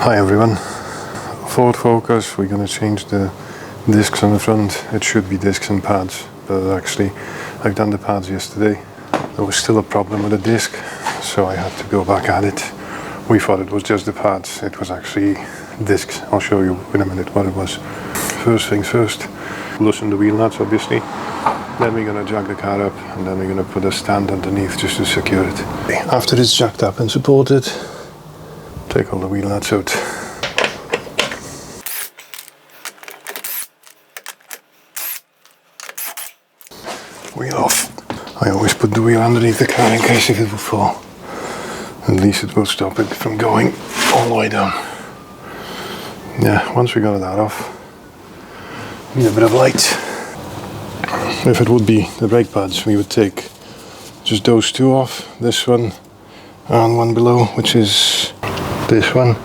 Hi everyone. Ford Focus, we're going to change the discs on the front. It should be discs and pads, but actually I've done the pads yesterday. There was still a problem with the disc, so I had to go back at it. We thought it was just the pads, it was actually discs. I'll show you in a minute what it was. First things first, loosen the wheel nuts obviously. Then we're going to jack the car up, and then we're going to put a stand underneath just to secure it. After it's jacked up and supported, take all the wheel nuts out. Wheel off. I always put the wheel underneath the car in case it will fall. At least it will stop it from going all the way down. Yeah, once we got that off, need a bit of light. If it would be the brake pads, we would take just those two off, this one and one below, which is this one,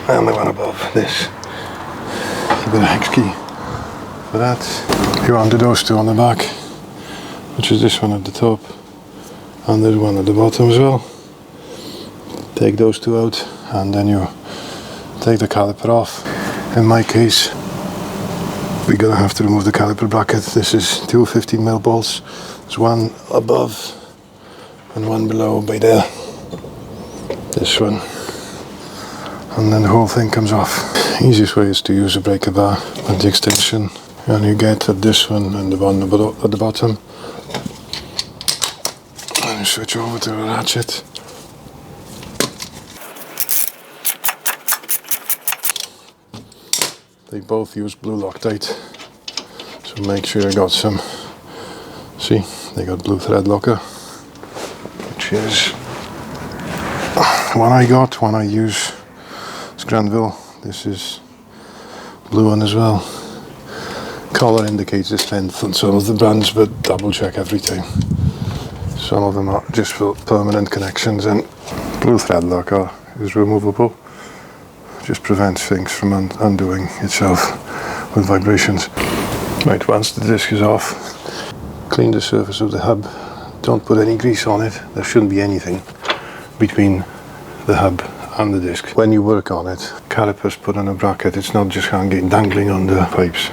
and the one above, this. A bit of hex key for that. You undo those two on the back, which is this one at the top, and there's one at the bottom as well. Take those two out, and then you take the caliper off. In my case, we're gonna have to remove the caliper bracket. This is two 15mm bolts. There's one above and one below by there. This one. And then the whole thing comes off. Easiest way is to use a breaker bar and the extension. And you get at this one and the one at the bottom. And you switch over to a ratchet. They both use blue Loctite, so make sure you got some. See, they got blue thread locker, which is one I got, one I use. It's Granville. This is blue one as well. Color indicates the strength on some of the brands, but double check every time. Some of them are just for permanent connections, and blue thread locker is removable. Just prevents things from undoing itself with vibrations. Right, once the disc is off, clean the surface of the hub. Don't put any grease on it. There shouldn't be anything between the hub and the disc. When you work on it, calipers put on a bracket. It's not just hanging, dangling on the pipes.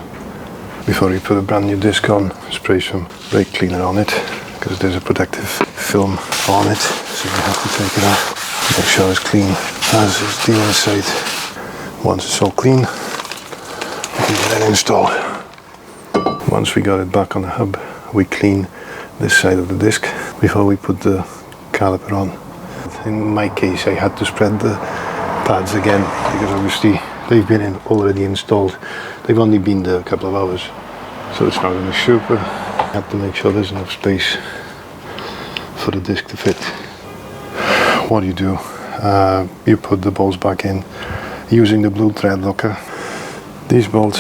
Before you put a brand new disc on, spray some brake cleaner on it, because there's a protective film on it, so you have to take it off. Make sure it's clean as is the inside. Once it's all clean, we can get it installed. Once we got it back on the hub, we clean this side of the disc before we put the caliper on. In my case, I had to spread the pads again, because obviously they've been already installed. They've only been there a couple of hours, so it's not going to be super. I have to make sure there's enough space for the disc to fit. What do? You put the bolts back in using the blue thread locker. These bolts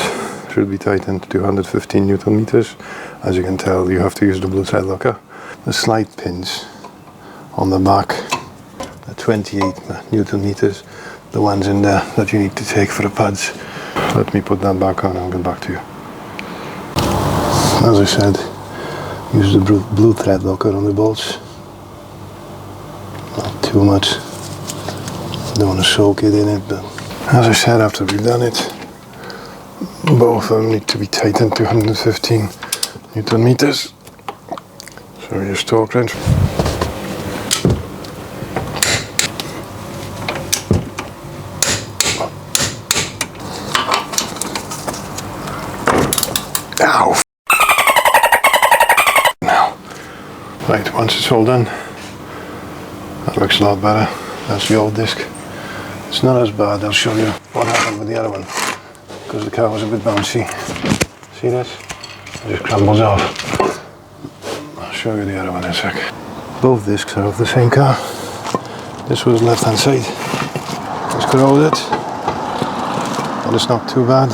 should be tightened to 215 Newton meters. As you can tell, you have to use the blue thread locker. The slide pins on the back are 28 Newton meters. The ones in there that you need to take for the pads. Let me put that back on and I'll get back to you. As I said, use the blue thread locker on the bolts. Not too much. Don't want to soak it in it, but as I said, after we've done it, both of them need to be tightened to 115 Newton meters. So your torque wrench. Ow! Now, right, once it's all done, that looks a lot better. That's the old disc. It's not as bad. I'll show you what happened with the other one, because the car was a bit bouncy. See this? It just crumbles off. I'll show you the other one in a sec. Both discs are of the same car. This was left hand side. It's corroded, but it's not too bad.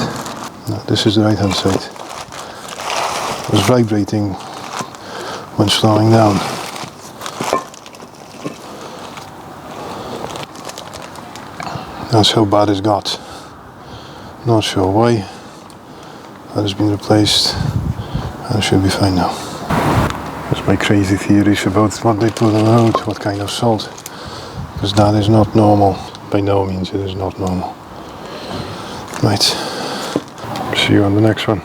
No, this is the right hand side. It was vibrating when slowing down. That's how bad it got. Not sure why. That has been replaced and it should be fine now. That's my crazy theories about what they put on the road, what kind of salt, because that is not normal. by no means it is not normal. Right, see you on the next one.